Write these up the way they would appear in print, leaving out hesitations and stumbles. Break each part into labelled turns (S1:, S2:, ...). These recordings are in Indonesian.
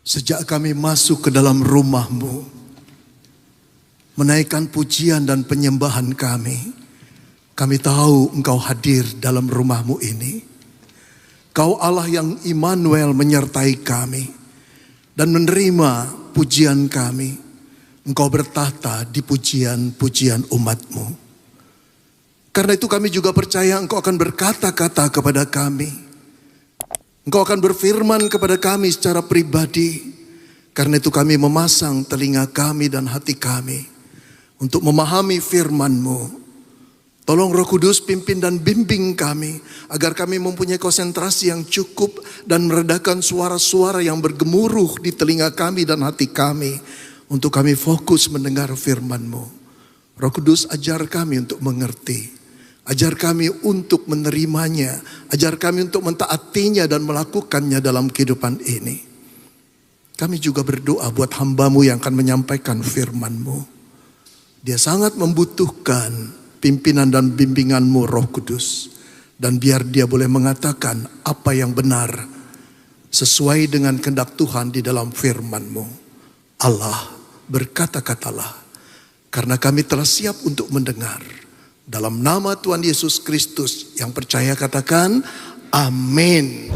S1: Sejak kami masuk ke dalam rumah-Mu, menaikkan pujian dan penyembahan kami tahu Engkau hadir dalam rumah-Mu ini. Kau Allah yang Immanuel menyertai kami dan menerima pujian kami. Engkau bertahta di pujian-pujian umat-Mu. Karena itu kami juga percaya Engkau akan berkata-kata kepada kami. Engkau akan berfirman kepada kami secara pribadi. Karena itu kami memasang telinga kami dan hati kami untuk memahami firman-Mu. Tolong Roh Kudus pimpin dan bimbing kami agar kami mempunyai konsentrasi yang cukup dan meredakan suara-suara yang bergemuruh di telinga kami dan hati kami untuk kami fokus mendengar firman-Mu. Roh Kudus ajar kami untuk mengerti. Ajar kami untuk menerimanya. Ajar kami untuk mentaatinya dan melakukannya dalam kehidupan ini. Kami juga berdoa buat hamba-Mu yang akan menyampaikan firman-Mu. Dia sangat membutuhkan pimpinan dan bimbingan-Mu Roh Kudus. Dan biar dia boleh mengatakan apa yang benar sesuai dengan kehendak Tuhan di dalam firman-Mu. Allah, berkata-katalah, karena kami telah siap untuk mendengar. Dalam nama Tuhan Yesus Kristus yang percaya katakan amin.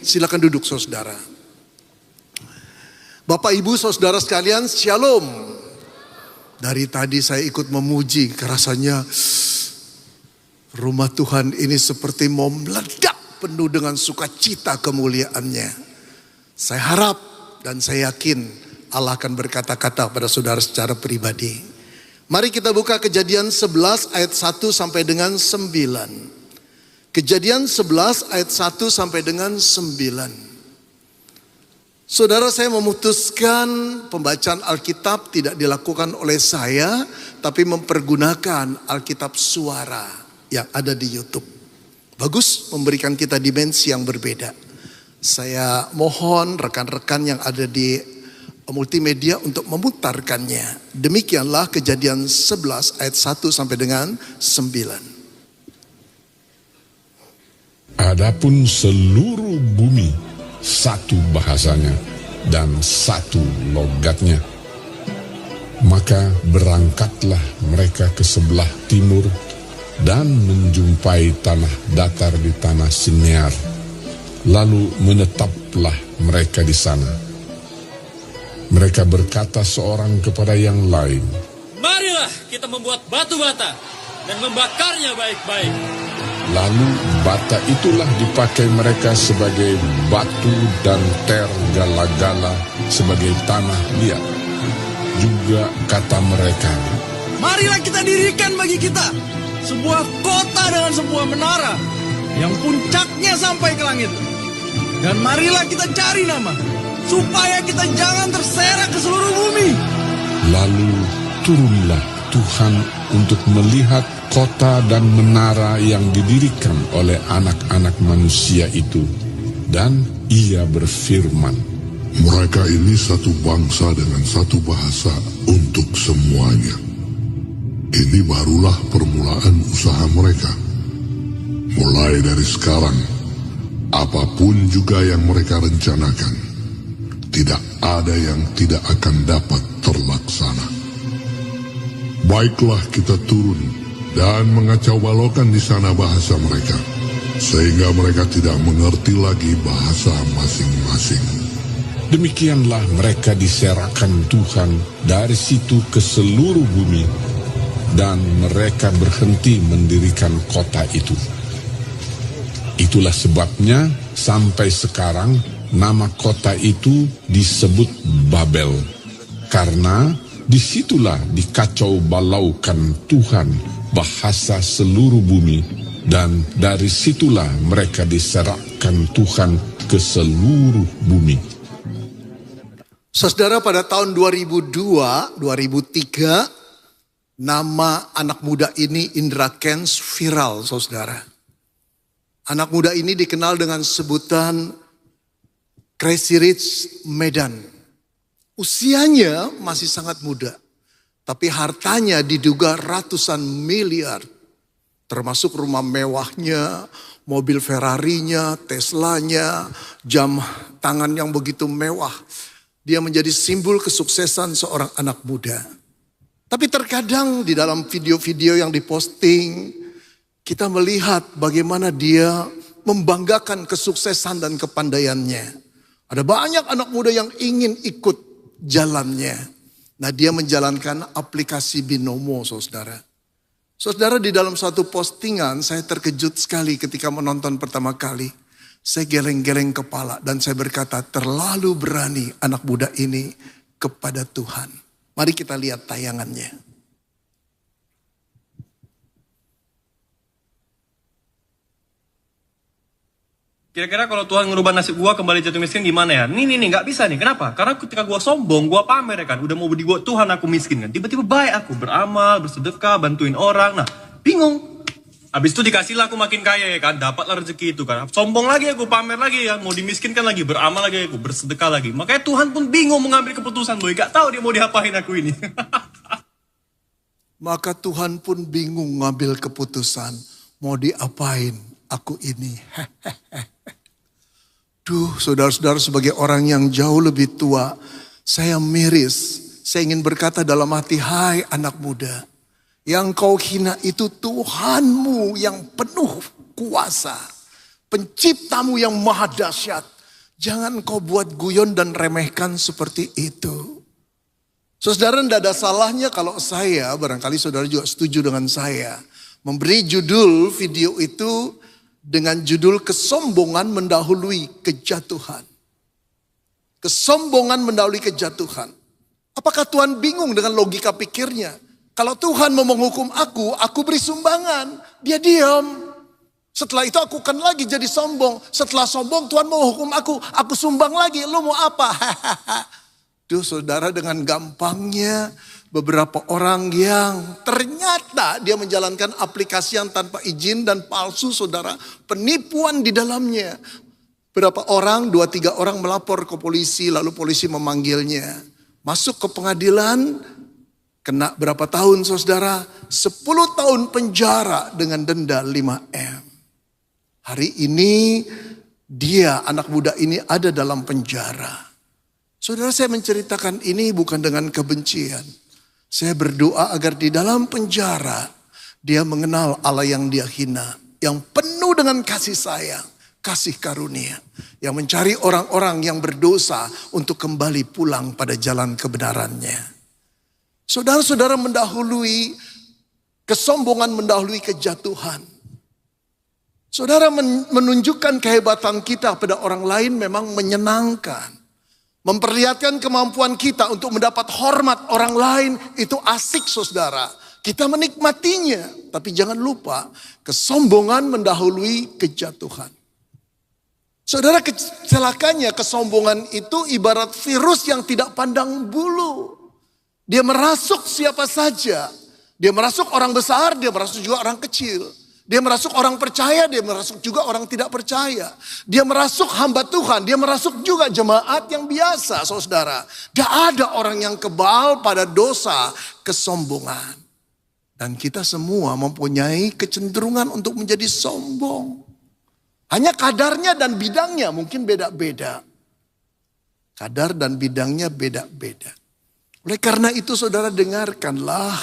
S1: Silakan duduk saudara. Bapak Ibu saudara sekalian, shalom. Dari tadi saya ikut memuji, rasanya rumah Tuhan ini seperti mau meledak penuh dengan sukacita kemuliaannya. Saya harap dan saya yakin Allah akan berkata-kata pada saudara secara pribadi. Mari kita buka Kejadian 11 ayat 1 sampai dengan 9. Kejadian 11 ayat 1 sampai dengan 9. Saudara, saya memutuskan pembacaan Alkitab tidak dilakukan oleh saya, tapi mempergunakan Alkitab suara yang ada di YouTube. Bagus, memberikan kita dimensi yang berbeda. Saya mohon rekan-rekan yang ada di multimedia untuk memutarkannya. Demikianlah Kejadian 11 ayat 1 sampai dengan 9.
S2: Adapun seluruh bumi satu bahasanya dan satu logatnya. Maka berangkatlah mereka ke sebelah timur dan menjumpai tanah datar di tanah Sinear. Lalu menetaplah mereka di sana. Mereka berkata seorang kepada yang lain,
S3: marilah kita membuat batu bata dan membakarnya baik-baik.
S2: Lalu bata itulah dipakai mereka sebagai batu dan tergala-gala sebagai tanah liat. Juga kata mereka,
S4: marilah kita dirikan bagi kita sebuah kota dengan sebuah menara yang puncaknya sampai ke langit. Dan marilah kita cari nama supaya kita jangan terserak ke seluruh bumi.
S2: Lalu turunlah Tuhan untuk melihat kota dan menara yang didirikan oleh anak-anak manusia itu. Dan ia berfirman,
S5: mereka ini satu bangsa dengan satu bahasa untuk semuanya. Ini barulah permulaan usaha mereka. Mulai dari sekarang, apapun juga yang mereka rencanakan, tidak ada yang tidak akan dapat terlaksana. Baiklah kita turun dan mengacau balaukan di sana bahasa mereka, sehingga mereka tidak mengerti lagi bahasa masing-masing.
S2: Demikianlah mereka diserahkan Tuhan dari situ ke seluruh bumi. Dan mereka berhenti mendirikan kota itu. Itulah sebabnya sampai sekarang nama kota itu disebut Babel. Karena disitulah dikacau balaukan Tuhan bahasa seluruh bumi. Dan dari situlah mereka diserahkan Tuhan ke seluruh bumi.
S1: Saudara, pada tahun 2002, 2003, nama anak muda ini Indra Kents viral, saudara. Anak muda ini dikenal dengan sebutan Crazy Rich Medan. Usianya masih sangat muda. Tapi hartanya diduga ratusan miliar. Termasuk rumah mewahnya, mobil Ferrarinya, Teslanya, jam tangan yang begitu mewah. Dia menjadi simbol kesuksesan seorang anak muda. Tapi terkadang di dalam video-video yang diposting, kita melihat bagaimana dia membanggakan kesuksesan dan kepandaiannya. Ada banyak anak muda yang ingin ikut jalannya. Nah, dia menjalankan aplikasi Binomo, saudara. Saudara, di dalam satu postingan saya terkejut sekali ketika menonton pertama kali. Saya geleng-geleng kepala dan saya berkata, terlalu berani anak muda ini kepada Tuhan. Mari kita lihat tayangannya.
S6: Kira-kira kalau Tuhan ngerubah nasib gua kembali jatuh miskin gimana ya? Nih, nggak bisa nih. Kenapa? Karena ketika gua sombong, gua pamer ya kan. Udah mau dibuat Tuhan aku miskin kan. Tiba-tiba baik aku beramal, bersedekah, bantuin orang. Nah, bingung. Habis itu dikasihlah aku makin kaya ya kan. Dapatlah rezeki itu kan. Sombong lagi aku, pamer lagi ya. Mau dimiskinkan lagi, beramal lagi aku, bersedekah lagi. Makanya Tuhan pun bingung mengambil keputusan boy. Gak tahu dia mau diapain aku ini.
S1: Maka Tuhan pun bingung ngambil keputusan. Mau diapain aku ini. Duh, saudara-saudara, sebagai orang yang jauh lebih tua, saya miris. Saya ingin berkata dalam hati, hai anak muda, yang kau hina itu Tuhanmu yang penuh kuasa, penciptamu yang maha dahsyat. Jangan kau buat guyon dan remehkan seperti itu. Saudara, tidak ada salahnya kalau saya, barangkali saudara juga setuju dengan saya, memberi judul video itu dengan judul kesombongan mendahului kejatuhan. Kesombongan mendahului kejatuhan. Apakah Tuhan bingung dengan logika pikirnya? Kalau Tuhan mau menghukum aku beri sumbangan. Dia diam. Setelah itu aku akan lagi jadi sombong. Setelah sombong Tuhan mau hukum aku sumbang lagi. Lu mau apa? Duh, saudara, dengan gampangnya beberapa orang yang ternyata dia menjalankan aplikasi yang tanpa izin dan palsu, saudara. Penipuan di dalamnya. Berapa orang, 2-3 orang melapor ke polisi, lalu polisi memanggilnya. Masuk ke pengadilan, kena berapa tahun saudara? 10 tahun penjara dengan denda 5M. Hari ini dia, anak muda ini ada dalam penjara. Saudara, saya menceritakan ini bukan dengan kebencian. Saya berdoa agar di dalam penjara dia mengenal Allah yang dia hina. Yang penuh dengan kasih sayang, kasih karunia. Yang mencari orang-orang yang berdosa untuk kembali pulang pada jalan kebenarannya. Saudara-saudara, kesombongan mendahului kejatuhan. Saudara, menunjukkan kehebatan kita pada orang lain memang menyenangkan. Memperlihatkan kemampuan kita untuk mendapat hormat orang lain itu asik, saudara. Kita menikmatinya, tapi jangan lupa kesombongan mendahului kejatuhan. Saudara, celakanya kesombongan itu ibarat virus yang tidak pandang bulu. Dia merasuk siapa saja. Dia merasuk orang besar, dia merasuk juga orang kecil. Dia merasuk orang percaya, dia merasuk juga orang tidak percaya. Dia merasuk hamba Tuhan, dia merasuk juga jemaat yang biasa, saudara. Tidak ada orang yang kebal pada dosa kesombongan. Dan kita semua mempunyai kecenderungan untuk menjadi sombong. Hanya kadarnya dan bidangnya mungkin beda-beda. Kadar dan bidangnya beda-beda. Oleh karena itu, saudara, dengarkanlah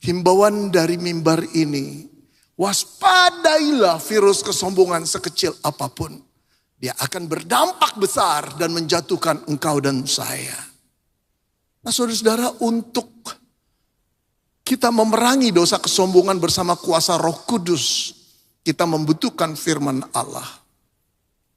S1: himbauan dari mimbar ini. Waspadailah virus kesombongan sekecil apapun. Dia akan berdampak besar dan menjatuhkan engkau dan saya. Nah, saudara-saudara, untuk kita memerangi dosa kesombongan bersama kuasa Roh Kudus, kita membutuhkan firman Allah.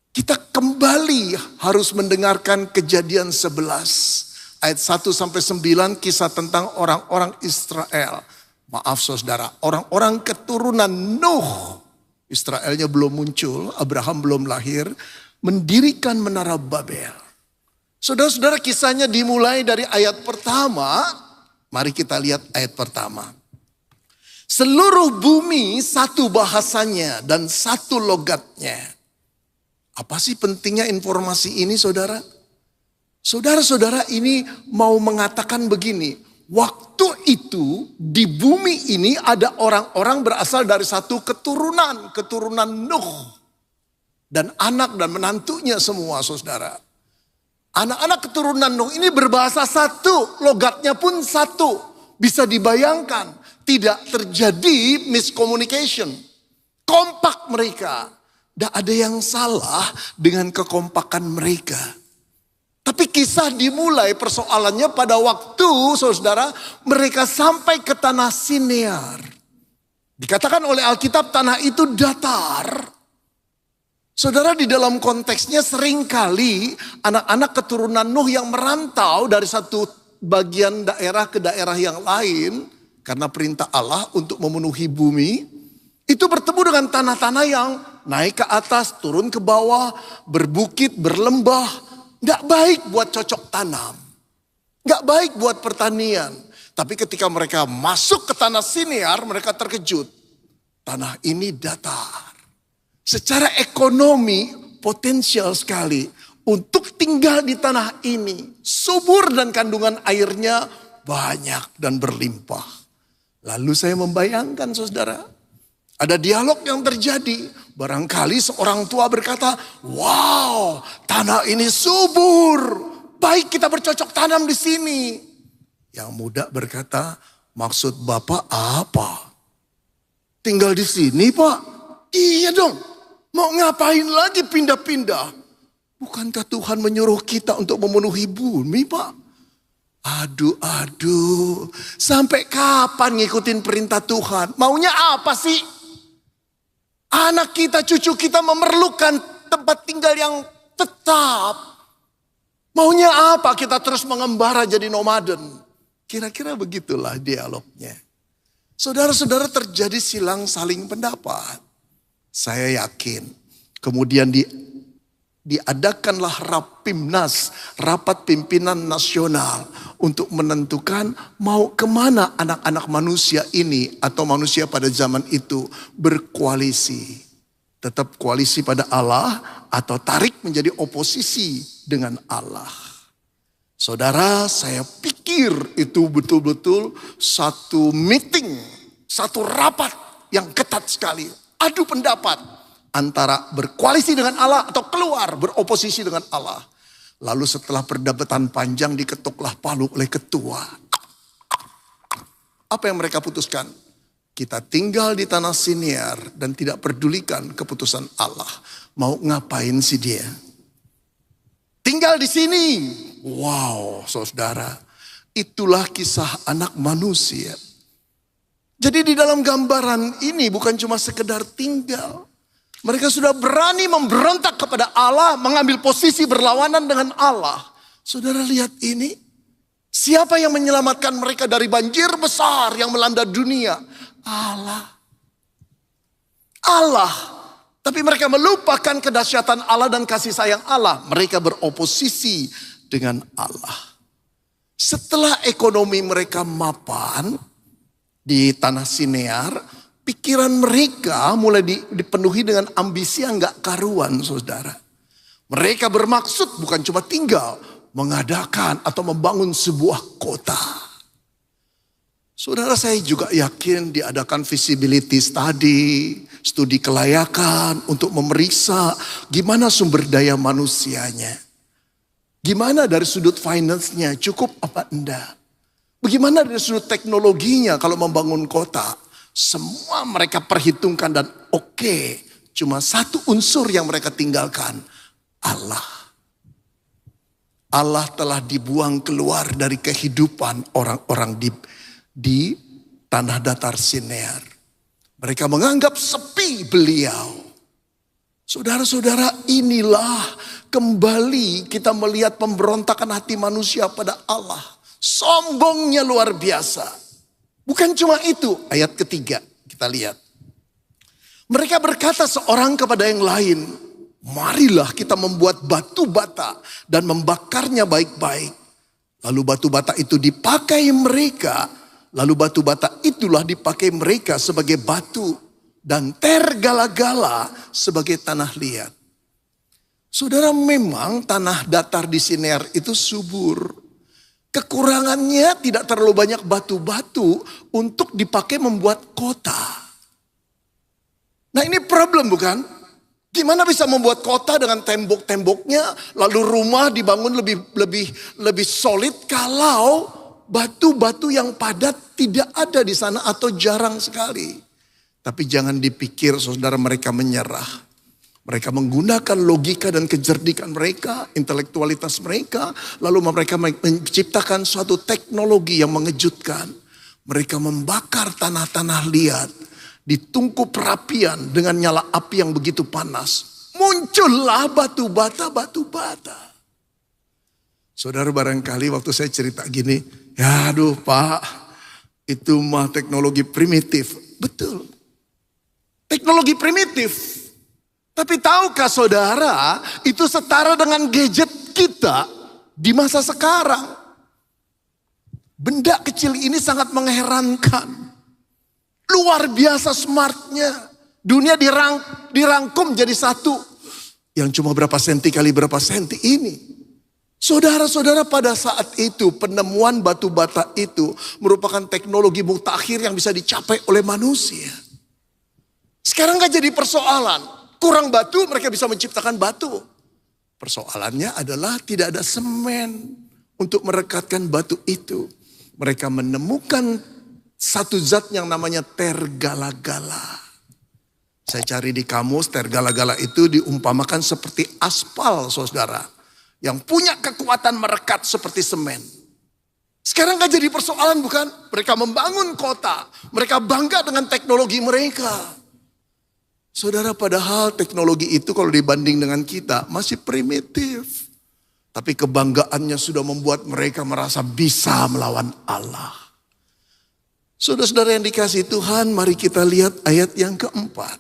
S1: Kita kembali harus mendengarkan Kejadian 11 ayat 1-9, kisah tentang orang-orang Israel. Maaf saudara, orang-orang keturunan Nuh, Israelnya belum muncul, Abraham belum lahir, mendirikan menara Babel. Saudara-saudara, kisahnya dimulai dari ayat pertama. Mari kita lihat ayat pertama. Seluruh bumi satu bahasanya dan satu logatnya. Apa sih pentingnya informasi ini, saudara? Saudara-saudara, ini mau mengatakan begini. waktu itu di bumi ini ada orang-orang berasal dari satu keturunan Nuh. Dan anak dan menantunya semua, saudara. Anak-anak keturunan Nuh ini berbahasa satu, logatnya pun satu. Bisa dibayangkan, tidak terjadi miscommunication. Kompak mereka. Tidak ada yang salah dengan kekompakan mereka. Tapi kisah dimulai persoalannya pada waktu, saudara, mereka sampai ke tanah Sinear. Dikatakan oleh Alkitab tanah itu datar. Saudara, di dalam konteksnya seringkali anak-anak keturunan Nuh yang merantau dari satu bagian daerah ke daerah yang lain karena perintah Allah untuk memenuhi bumi, itu bertemu dengan tanah-tanah yang naik ke atas, turun ke bawah, berbukit, berlembah. Nggak baik buat cocok tanam. Nggak baik buat pertanian. Tapi ketika mereka masuk ke tanah Sinear, mereka terkejut. Tanah ini datar. Secara ekonomi potensial sekali untuk tinggal di tanah ini. Subur dan kandungan airnya banyak dan berlimpah. Lalu saya membayangkan, saudara, ada dialog yang terjadi. Barangkali seorang tua berkata, wow, tanah ini subur. Baik kita bercocok tanam di sini. Yang muda berkata, maksud Bapak apa? Tinggal di sini, Pak? Iya dong. Mau ngapain lagi pindah-pindah? Bukankah Tuhan menyuruh kita untuk memenuhi bumi, Pak? Aduh. Sampai kapan ngikutin perintah Tuhan? Maunya apa sih? Anak kita, cucu kita memerlukan tempat tinggal yang tetap. Maunya apa? Kita terus mengembara jadi nomaden. Kira-kira begitulah dialognya. Saudara-saudara, terjadi silang saling pendapat. Saya yakin kemudian diadakanlah Rapimnas, rapat pimpinan nasional untuk menentukan mau kemana anak-anak manusia ini atau manusia pada zaman itu berkoalisi. Tetap koalisi pada Allah atau tarik menjadi oposisi dengan Allah. Saudara, saya pikir itu betul-betul satu meeting, satu rapat yang ketat sekali. Adu pendapat antara berkoalisi dengan Allah atau keluar beroposisi dengan Allah. Lalu setelah perdebatan panjang diketuklah palu oleh ketua. Apa yang mereka putuskan? Kita tinggal di tanah Sinear dan tidak pedulikan keputusan Allah. Mau ngapain sih dia? Tinggal di sini. Wow, saudara. Itulah kisah anak manusia. Jadi di dalam gambaran ini bukan cuma sekedar tinggal. Mereka sudah berani memberontak kepada Allah, mengambil posisi berlawanan dengan Allah. Saudara lihat ini. Siapa yang menyelamatkan mereka dari banjir besar yang melanda dunia? Allah. Tapi mereka melupakan kedahsyatan Allah dan kasih sayang Allah. Mereka beroposisi dengan Allah. Setelah ekonomi mereka mapan di tanah Sinear, pikiran mereka mulai dipenuhi dengan ambisi yang gak karuan, saudara. Mereka bermaksud bukan cuma tinggal, mengadakan atau membangun sebuah kota. Saudara, saya juga yakin diadakan feasibility study, studi kelayakan untuk memeriksa gimana sumber daya manusianya. Gimana dari sudut finance-nya, cukup apa enggak. Bagaimana dari sudut teknologinya kalau membangun kota? Semua mereka perhitungkan dan oke. Cuma satu unsur yang mereka tinggalkan. Allah. Allah telah dibuang keluar dari kehidupan orang-orang di tanah datar Sinear. Mereka menganggap sepi beliau. Saudara-saudara, inilah kembali kita melihat pemberontakan hati manusia pada Allah. Sombongnya luar biasa. Bukan cuma itu, ayat ketiga kita lihat. Mereka berkata seorang kepada yang lain, marilah kita membuat batu bata dan membakarnya baik-baik. Lalu batu bata itu dipakai mereka. Lalu batu bata itulah dipakai mereka sebagai batu. Dan tergala-gala sebagai tanah liat. Saudara, memang tanah datar di Sinear itu subur. Kekurangannya tidak terlalu banyak batu-batu untuk dipakai membuat kota. Nah ini problem bukan? Gimana bisa membuat kota dengan tembok-temboknya, lalu rumah dibangun lebih solid kalau batu-batu yang padat tidak ada di sana atau jarang sekali. Tapi jangan dipikir saudara mereka menyerah. Mereka menggunakan logika dan kecerdikan mereka, intelektualitas mereka. Lalu mereka menciptakan suatu teknologi yang mengejutkan. Mereka membakar tanah-tanah liat. Ditungku perapian dengan nyala api yang begitu panas. Muncullah batu bata. Saudara barangkali waktu saya cerita gini. Ya aduh Pak, itu mah teknologi primitif. Betul. Teknologi primitif. Tapi tahukah saudara, itu setara dengan gadget kita di masa sekarang. Benda kecil ini sangat mengherankan. Luar biasa smartnya. Dunia dirangkum jadi satu. Yang cuma berapa senti kali berapa senti ini. Saudara-saudara, pada saat itu penemuan batu bata itu merupakan teknologi mutakhir yang bisa dicapai oleh manusia. Sekarang gak jadi persoalan. Kurang batu, mereka bisa menciptakan batu. Persoalannya adalah tidak ada semen untuk merekatkan batu itu. Mereka menemukan satu zat yang namanya tergala-gala. Saya cari di kamus, tergala-gala itu diumpamakan seperti aspal, saudara. Yang punya kekuatan merekat seperti semen. Sekarang gak jadi persoalan bukan? Mereka membangun kota. Mereka bangga dengan teknologi mereka. Saudara, padahal teknologi itu kalau dibanding dengan kita masih primitif. Tapi kebanggaannya sudah membuat mereka merasa bisa melawan Allah. Saudara-saudara yang dikasihi Tuhan, mari kita lihat ayat yang keempat.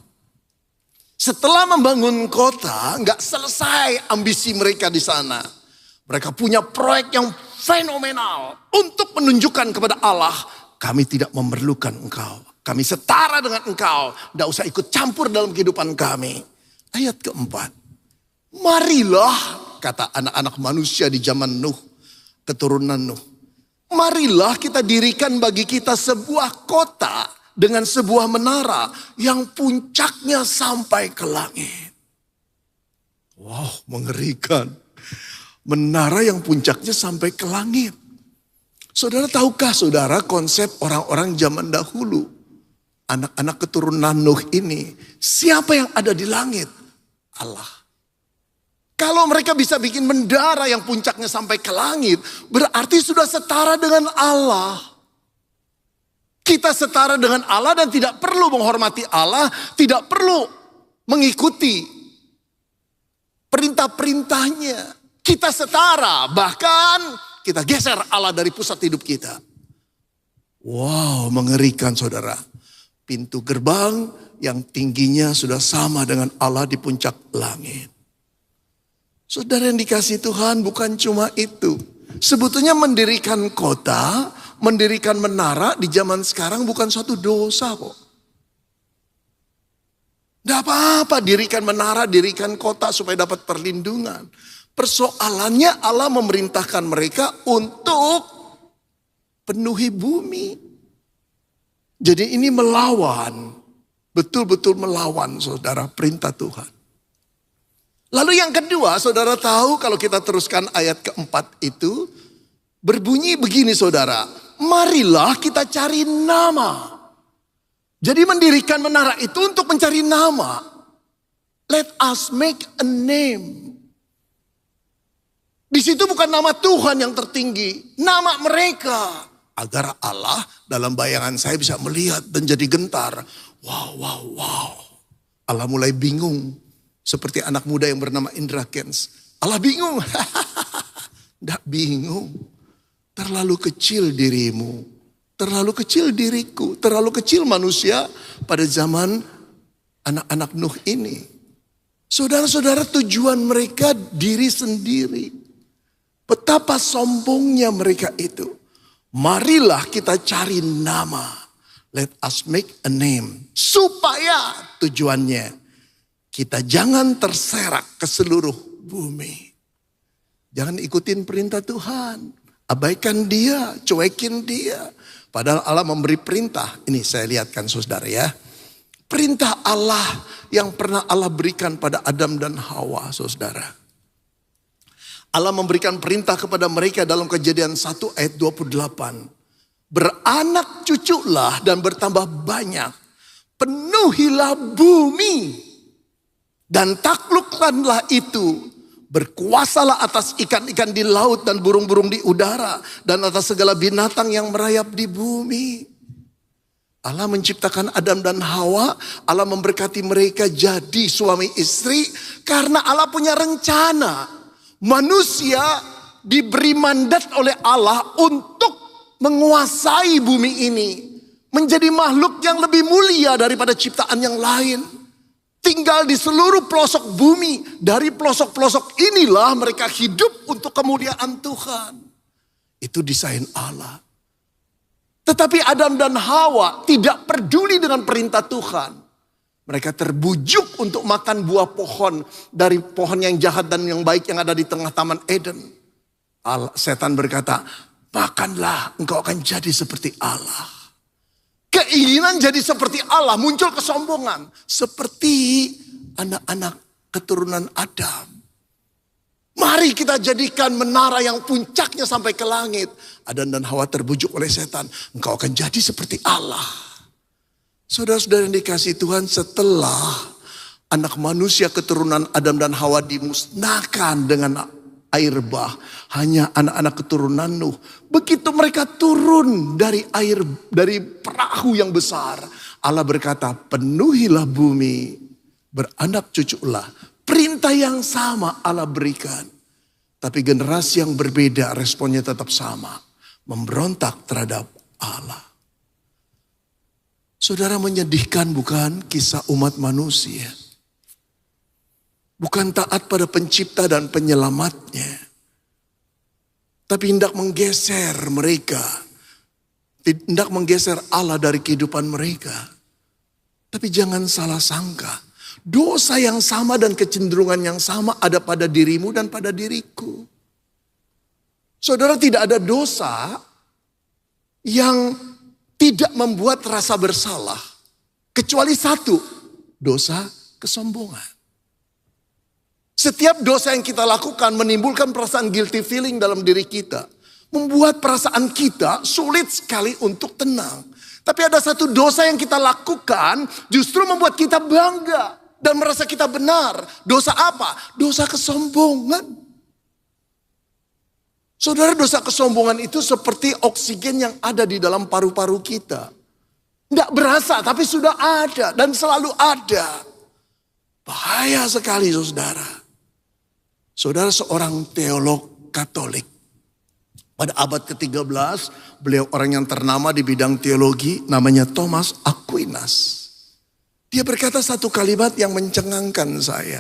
S1: Setelah membangun kota, nggak selesai ambisi mereka di sana. Mereka punya proyek yang fenomenal untuk menunjukkan kepada Allah, kami tidak memerlukan engkau. Kami setara dengan engkau. Tidak usah ikut campur dalam kehidupan kami. Ayat keempat. Marilah, kata anak-anak manusia di zaman Nuh. Keturunan Nuh. Marilah kita dirikan bagi kita sebuah kota dengan sebuah menara yang puncaknya sampai ke langit. Wow, mengerikan. Menara yang puncaknya sampai ke langit. Saudara, tahukah saudara konsep orang-orang zaman dahulu? Anak-anak keturunan Nuh ini, siapa yang ada di langit? Allah. Kalau mereka bisa bikin menara yang puncaknya sampai ke langit, berarti sudah setara dengan Allah. Kita setara dengan Allah dan tidak perlu menghormati Allah, tidak perlu mengikuti perintah-perintahnya. Kita setara, bahkan kita geser Allah dari pusat hidup kita. Wow, mengerikan saudara. Pintu gerbang yang tingginya sudah sama dengan Allah di puncak langit. Saudara yang dikasihi Tuhan, bukan cuma itu. Sebetulnya mendirikan kota, mendirikan menara di zaman sekarang bukan suatu dosa kok. Tidak apa-apa dirikan menara, dirikan kota supaya dapat perlindungan. Persoalannya Allah memerintahkan mereka untuk penuhi bumi. Jadi ini melawan, betul-betul melawan saudara perintah Tuhan. Lalu yang kedua, saudara tahu kalau kita teruskan ayat keempat itu, berbunyi begini saudara, marilah kita cari nama. Jadi mendirikan menara itu untuk mencari nama. Let us make a name. Di situ bukan nama Tuhan yang tertinggi, nama mereka. Agar Allah dalam bayangan saya bisa melihat dan jadi gentar. Wow. Allah mulai bingung. Seperti anak muda yang bernama Indra Kents. Allah bingung. Tidak bingung. Terlalu kecil dirimu. Terlalu kecil diriku. Terlalu kecil manusia pada zaman anak-anak Nuh ini. Saudara-saudara, tujuan mereka diri sendiri. Betapa sombongnya mereka itu. Marilah kita cari nama. Let us make a name. Supaya tujuannya kita jangan terserak ke seluruh bumi. Jangan ikutin perintah Tuhan. Abaikan dia, cuekin dia. Padahal Allah memberi perintah. Ini saya lihatkan saudara ya. Perintah Allah yang pernah Allah berikan pada Adam dan Hawa saudara. Allah memberikan perintah kepada mereka dalam Kejadian 1 ayat 28. Beranak cuculah dan bertambah banyak. Penuhilah bumi. Dan taklukkanlah itu. Berkuasalah atas ikan-ikan di laut dan burung-burung di udara. Dan atas segala binatang yang merayap di bumi. Allah menciptakan Adam dan Hawa. Allah memberkati mereka jadi suami istri. Karena Allah punya rencana. Manusia diberi mandat oleh Allah untuk menguasai bumi ini. Menjadi makhluk yang lebih mulia daripada ciptaan yang lain. Tinggal di seluruh pelosok bumi. Dari pelosok-pelosok inilah mereka hidup untuk kemuliaan Tuhan. Itu desain Allah. Tetapi Adam dan Hawa tidak peduli dengan perintah Tuhan. Mereka terbujuk untuk makan buah pohon dari pohon yang jahat dan yang baik yang ada di tengah Taman Eden. Setan berkata, makanlah engkau akan jadi seperti Allah. Keinginan jadi seperti Allah, muncul kesombongan. Seperti anak-anak keturunan Adam. Mari kita jadikan menara yang puncaknya sampai ke langit. Adam dan Hawa terbujuk oleh setan. Engkau akan jadi seperti Allah. Saudara-saudara yang dikasihi Tuhan, setelah anak manusia keturunan Adam dan Hawa dimusnahkan dengan air bah. Hanya anak-anak keturunan Nuh. Begitu mereka turun dari air, dari perahu yang besar. Allah berkata, penuhilah bumi, beranak cuculah. Perintah yang sama Allah berikan. Tapi generasi yang berbeda responnya tetap sama. Memberontak terhadap Allah. Saudara, menyedihkan bukan kisah umat manusia. Bukan taat pada pencipta dan penyelamatnya. Tapi hendak menggeser mereka. Hendak menggeser Allah dari kehidupan mereka. Tapi jangan salah sangka. Dosa yang sama dan kecenderungan yang sama ada pada dirimu dan pada diriku. Saudara, tidak ada dosa yang tidak membuat rasa bersalah. Kecuali satu, dosa kesombongan. Setiap dosa yang kita lakukan menimbulkan perasaan guilty feeling dalam diri kita. Membuat perasaan kita sulit sekali untuk tenang. Tapi ada satu dosa yang kita lakukan justru membuat kita bangga. Dan merasa kita benar. Dosa apa? Dosa kesombongan. Saudara, dosa kesombongan itu seperti oksigen yang ada di dalam paru-paru kita. Tidak berasa tapi sudah ada dan selalu ada. Bahaya sekali saudara. Saudara, seorang teolog Katolik. Pada abad ke-13, beliau orang yang ternama di bidang teologi, namanya Thomas Aquinas. Dia berkata satu kalimat yang mencengangkan saya.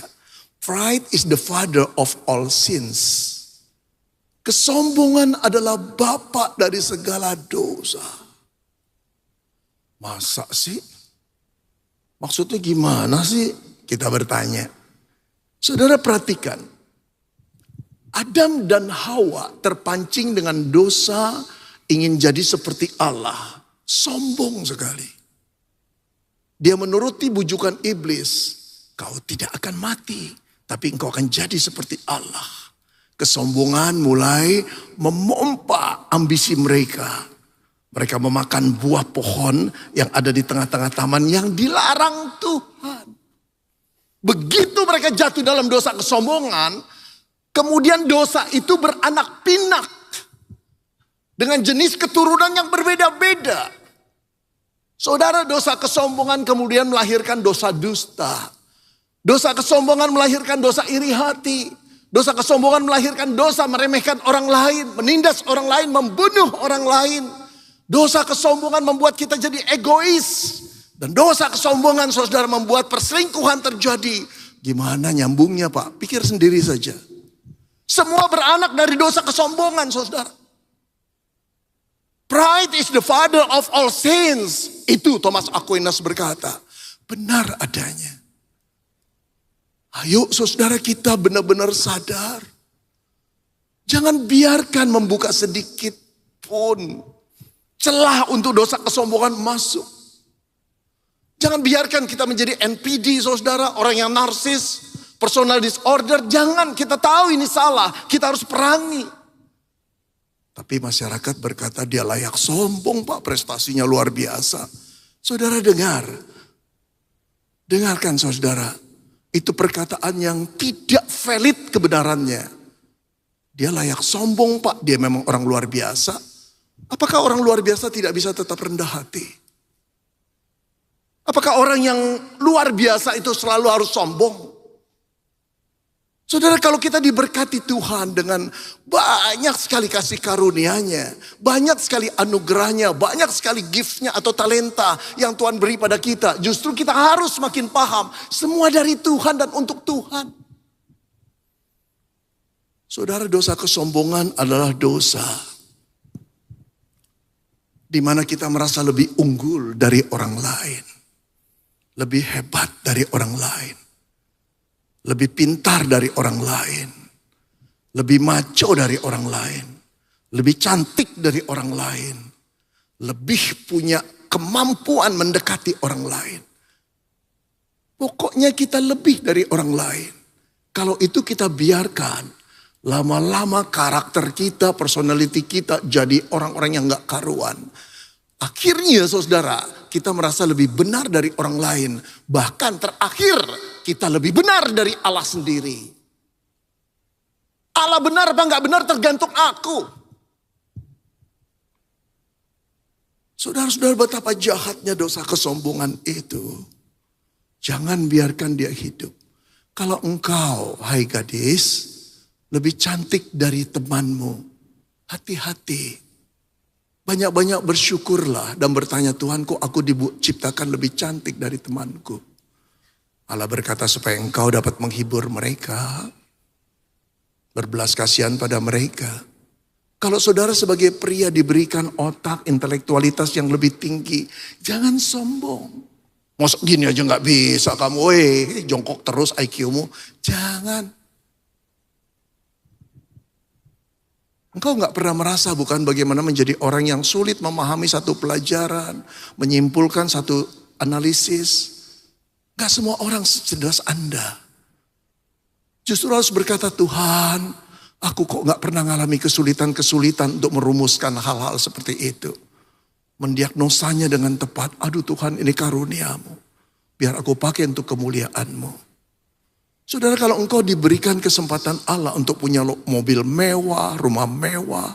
S1: Pride is the father of all sins. Kesombongan adalah bapa dari segala dosa. Masa sih? Maksudnya gimana sih? Kita bertanya. Saudara perhatikan. Adam dan Hawa terpancing dengan dosa, ingin jadi seperti Allah. Sombong sekali. Dia menuruti bujukan iblis. Kau tidak akan mati, tapi engkau akan jadi seperti Allah. Kesombongan mulai memompa ambisi mereka. Mereka memakan buah pohon yang ada di tengah-tengah taman yang dilarang Tuhan. Begitu mereka jatuh dalam dosa kesombongan, kemudian dosa itu beranak pinak dengan jenis keturunan yang berbeda-beda. Saudara, dosa kesombongan kemudian melahirkan dosa dusta. Dosa kesombongan melahirkan dosa iri hati. Dosa kesombongan melahirkan dosa meremehkan orang lain, menindas orang lain, membunuh orang lain. Dosa kesombongan membuat kita jadi egois. Dan dosa kesombongan, saudara, membuat perselingkuhan terjadi. Gimana nyambungnya, Pak? Pikir sendiri saja. Semua beranak dari dosa kesombongan, saudara. Pride is the father of all sins. Itu Thomas Aquinas berkata. Benar adanya. Ayo saudara, kita benar-benar sadar. Jangan biarkan membuka sedikit pun celah untuk dosa kesombongan masuk. Jangan biarkan kita menjadi NPD, saudara, orang yang narsis, personal disorder. Jangan, kita tahu ini salah, kita harus perangi. Tapi masyarakat berkata dia layak sombong, Pak, prestasinya luar biasa. Saudara dengarkan saudara, itu perkataan yang tidak valid kebenarannya. Dia layak sombong, Pak, dia memang orang luar biasa. Apakah orang luar biasa tidak bisa tetap rendah hati? Apakah orang yang luar biasa itu selalu harus sombong? Saudara, kalau kita diberkati Tuhan dengan banyak sekali kasih karunia-Nya, banyak sekali anugerahnya, banyak sekali gift-nya atau talenta yang Tuhan beri pada kita, justru kita harus makin paham semua dari Tuhan dan untuk Tuhan. Saudara, dosa kesombongan adalah dosa di mana kita merasa lebih unggul dari orang lain, lebih hebat dari orang lain, lebih pintar dari orang lain, lebih maco dari orang lain, lebih cantik dari orang lain, lebih punya kemampuan mendekati orang lain. Pokoknya kita lebih dari orang lain. Kalau itu kita biarkan, lama-lama karakter kita, personality kita jadi orang-orang yang gak karuan. Akhirnya saudara, kita merasa lebih benar dari orang lain. Bahkan terakhir, kita lebih benar dari Allah sendiri. Allah benar apa gak benar tergantung aku. Saudara-saudara, betapa jahatnya dosa kesombongan itu. Jangan biarkan dia hidup. Kalau engkau, hai gadis, lebih cantik dari temanmu, hati-hati. Banyak-banyak bersyukurlah dan bertanya, Tuhan, kok aku diciptakan lebih cantik dari temanku. Allah berkata supaya engkau dapat menghibur mereka, berbelas kasihan pada mereka. Kalau saudara sebagai pria diberikan otak, intelektualitas yang lebih tinggi, jangan sombong. Masa gini aja gak bisa kamu, jongkok terus IQ-mu. Jangan. Engkau gak pernah merasa bukan bagaimana menjadi orang yang sulit memahami satu pelajaran, menyimpulkan satu analisis. Gak semua orang secerdas Anda. Justru harus berkata, Tuhan, aku kok gak pernah mengalami kesulitan-kesulitan untuk merumuskan hal-hal seperti itu. Mendiagnosanya dengan tepat, aduh Tuhan ini karunia-Mu. Biar aku pakai untuk kemuliaan-Mu. Saudara, kalau engkau diberikan kesempatan Allah untuk punya mobil mewah, rumah mewah.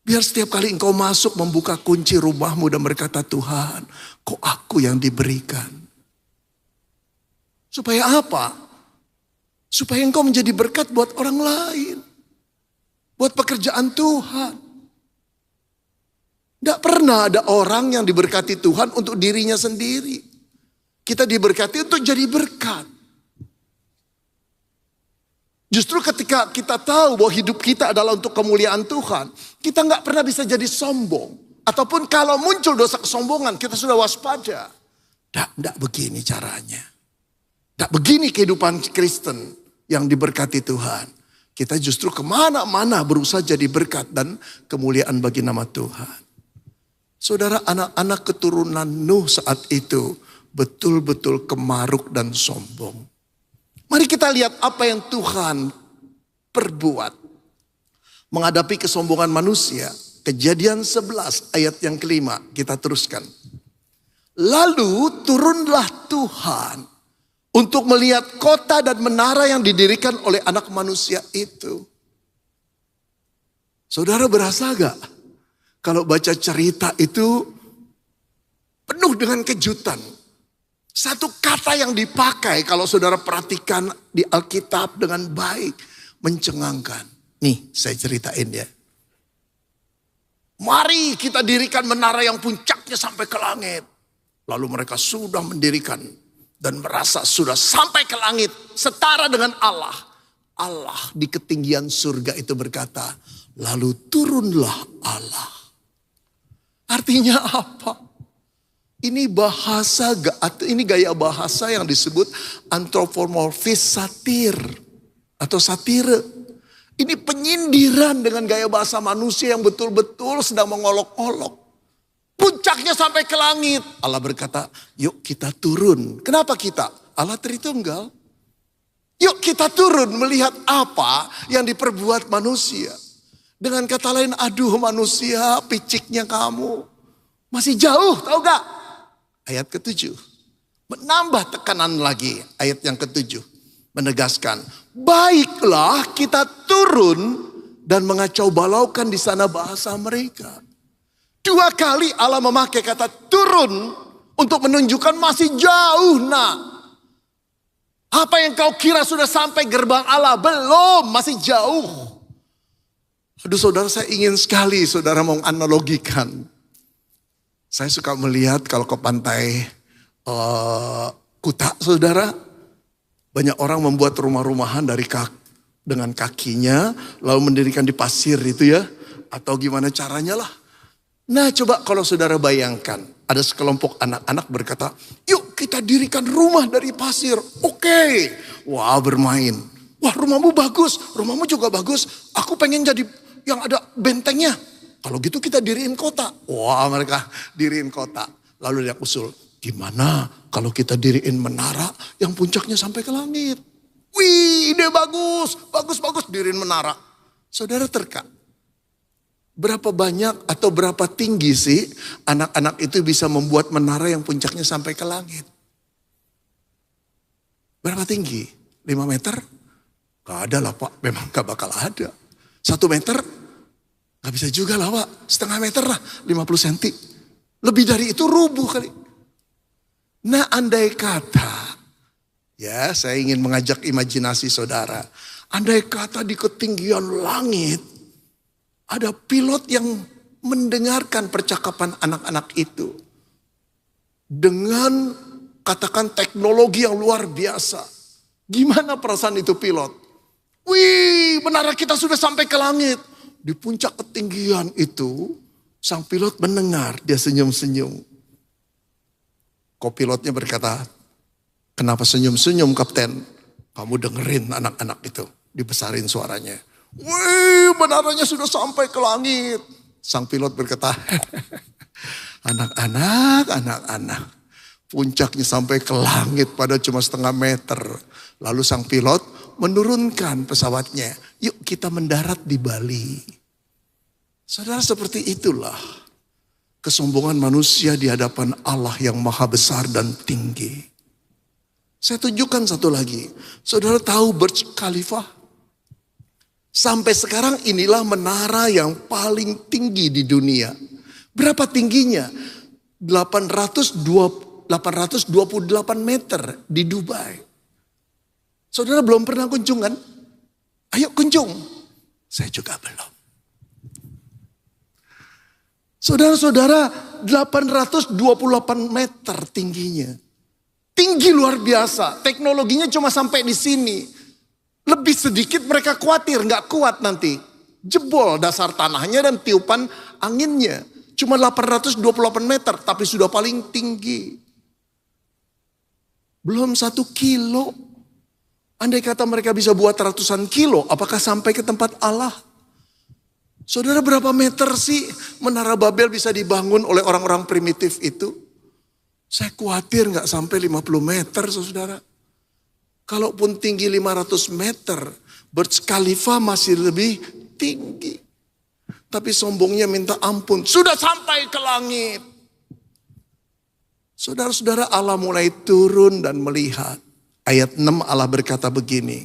S1: Biar setiap kali engkau masuk membuka kunci rumahmu dan berkata, Tuhan, kok aku yang diberikan. Supaya apa? Supaya engkau menjadi berkat buat orang lain. Buat pekerjaan Tuhan. Tidak pernah ada orang yang diberkati Tuhan untuk dirinya sendiri. Kita diberkati untuk jadi berkat. Justru ketika kita tahu bahwa hidup kita adalah untuk kemuliaan Tuhan, kita nggak pernah bisa jadi sombong. Ataupun kalau muncul dosa kesombongan, kita sudah waspada. Nggak begini caranya. Nggak begini kehidupan Kristen yang diberkati Tuhan. Kita justru kemana-mana berusaha jadi berkat dan kemuliaan bagi nama Tuhan. Saudara, anak-anak keturunan Nuh saat itu betul-betul kemaruk dan sombong. Mari kita lihat apa yang Tuhan perbuat menghadapi kesombongan manusia. Kejadian 11 ayat yang kelima, kita teruskan. Lalu turunlah Tuhan untuk melihat kota dan menara yang didirikan oleh anak manusia itu. Saudara, berasa gak kalau baca cerita itu penuh dengan kejutan? Satu kata yang dipakai kalau saudara perhatikan di Alkitab dengan baik, mencengangkan. Nih, saya ceritain ya. Mari kita dirikan menara yang puncaknya sampai ke langit. Lalu mereka sudah mendirikan dan merasa sudah sampai ke langit, setara dengan Allah. Allah di ketinggian surga itu berkata, lalu turunlah Allah. Artinya apa? Ini ini gaya bahasa yang disebut anthropomorphic satir atau satire. Ini penyindiran dengan gaya bahasa manusia yang betul-betul sedang mengolok-olok. Puncaknya sampai ke langit. Allah berkata, yuk kita turun. Kenapa kita? Allah Tritunggal. Yuk kita turun melihat apa yang diperbuat manusia. Dengan kata lain, aduh manusia, piciknya kamu. Masih jauh, tahu gak? Ayat ke-7. Menambah tekanan lagi, ayat yang ke-7. Menegaskan, baiklah kita turun dan mengacau balaukan di sana bahasa mereka. 2 kali Allah memakai kata turun untuk menunjukkan masih jauh nak. Apa yang kau kira sudah sampai gerbang Allah? Belum, masih jauh. Aduh saudara, saya ingin sekali saudara mau analogikan. Saya suka melihat kalau ke pantai Kuta saudara. Banyak orang membuat rumah-rumahan dengan kakinya, lalu mendirikan di pasir itu ya. Atau gimana caranya lah. Nah coba kalau saudara bayangkan, ada sekelompok anak-anak berkata, yuk kita dirikan rumah dari pasir. Oke. Wah bermain. Wah rumahmu bagus, rumahmu juga bagus. Aku pengen jadi yang ada bentengnya. Kalau gitu kita diriin kota. Wah mereka diriin kota. Lalu dia usul, gimana kalau kita diriin menara yang puncaknya sampai ke langit? Wih, ide bagus, bagus, diriin menara. Saudara terka, berapa banyak atau berapa tinggi sih anak-anak itu bisa membuat menara yang puncaknya sampai ke langit? Berapa tinggi? 5 meter? Gak ada lah Pak, memang gak bakal ada. 1 meter? Gak bisa juga lah Pak, setengah meter lah, 50 senti. Lebih dari itu rubuh kali. Nah andai kata, ya saya ingin mengajak imajinasi saudara. Andai kata di ketinggian langit, ada pilot yang mendengarkan percakapan anak-anak itu. Dengan katakan teknologi yang luar biasa. Gimana perasaan itu pilot? Wih menara kita sudah sampai ke langit. Di puncak ketinggian itu, sang pilot mendengar, dia senyum-senyum. Kopilotnya berkata, kenapa senyum-senyum kapten? Kamu dengerin anak-anak itu, dibesarin suaranya. Wih, menaranya sudah sampai ke langit. Sang pilot berkata, anak-anak, puncaknya sampai ke langit pada cuma setengah meter. Lalu sang pilot menurunkan pesawatnya. Yuk kita mendarat di Bali. Saudara, seperti itulah kesombongan manusia di hadapan Allah yang maha besar dan tinggi. Saya tunjukkan satu lagi. Saudara tahu Burj Khalifa? Sampai sekarang inilah menara yang paling tinggi di dunia. Berapa tingginya? 828 meter di Dubai. Saudara belum pernah kunjung kan? Ayo kunjung. Saya juga belum. Saudara-saudara, 828 meter tingginya. Tinggi luar biasa. Teknologinya cuma sampai di sini. Lebih sedikit mereka khawatir, nggak kuat nanti. Jebol dasar tanahnya dan tiupan anginnya. Cuma 828 meter, tapi sudah paling tinggi. Belum 1 kilo. Andai kata mereka bisa buat ratusan kilo, apakah sampai ke tempat Allah? Saudara, berapa meter sih Menara Babel bisa dibangun oleh orang-orang primitif itu? Saya khawatir nggak sampai 50 meter, saudara. Kalaupun tinggi 500 meter, Burj Khalifa masih lebih tinggi. Tapi sombongnya minta ampun, sudah sampai ke langit. Saudara-saudara, Allah mulai turun dan melihat. Ayat 6 Allah berkata begini,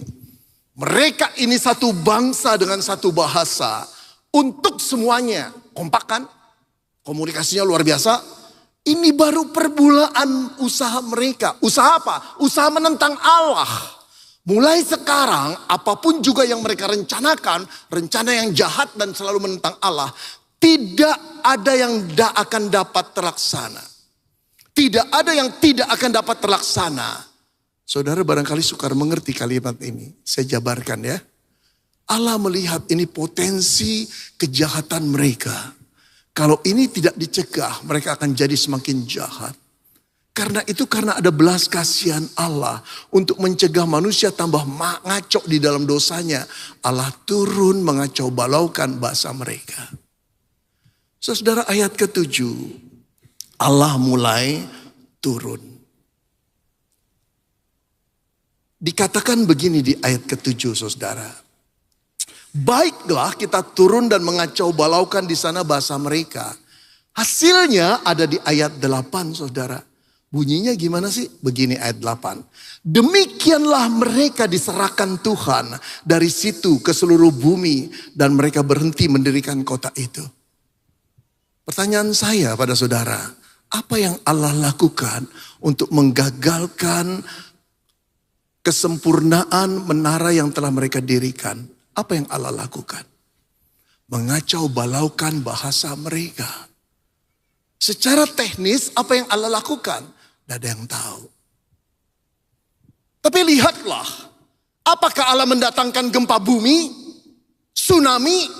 S1: mereka ini satu bangsa dengan satu bahasa. Untuk semuanya, kompak kan? Komunikasinya luar biasa. Ini baru permulaan usaha mereka. Usaha apa? Usaha menentang Allah. Mulai sekarang, apapun juga yang mereka rencanakan, rencana yang jahat dan selalu menentang Allah, tidak ada yang tidak akan dapat terlaksana. Tidak ada yang tidak akan dapat terlaksana. Saudara barangkali sukar mengerti kalimat ini. Saya jabarkan ya. Allah melihat ini potensi kejahatan mereka. Kalau ini tidak dicegah, mereka akan jadi semakin jahat. Karena ada belas kasihan Allah untuk mencegah manusia tambah ngaco di dalam dosanya. Allah turun mengacau balaukan bahasa mereka. Saudara, ayat ke-7. Allah mulai turun. Dikatakan begini di ayat ke-7, saudara. Baiklah kita turun dan mengacau balaukan di sana bahasa mereka. Hasilnya ada di ayat 8, saudara. Bunyinya gimana sih? Begini ayat 8. Demikianlah mereka diserahkan Tuhan dari situ ke seluruh bumi dan mereka berhenti mendirikan kota itu. Pertanyaan saya pada saudara, apa yang Allah lakukan untuk menggagalkan kesempurnaan menara yang telah mereka dirikan? Apa yang Allah lakukan? Mengacau balaukan bahasa mereka. Secara teknis apa yang Allah lakukan? Tidak ada yang tahu. Tapi lihatlah, apakah Allah mendatangkan gempa bumi, tsunami?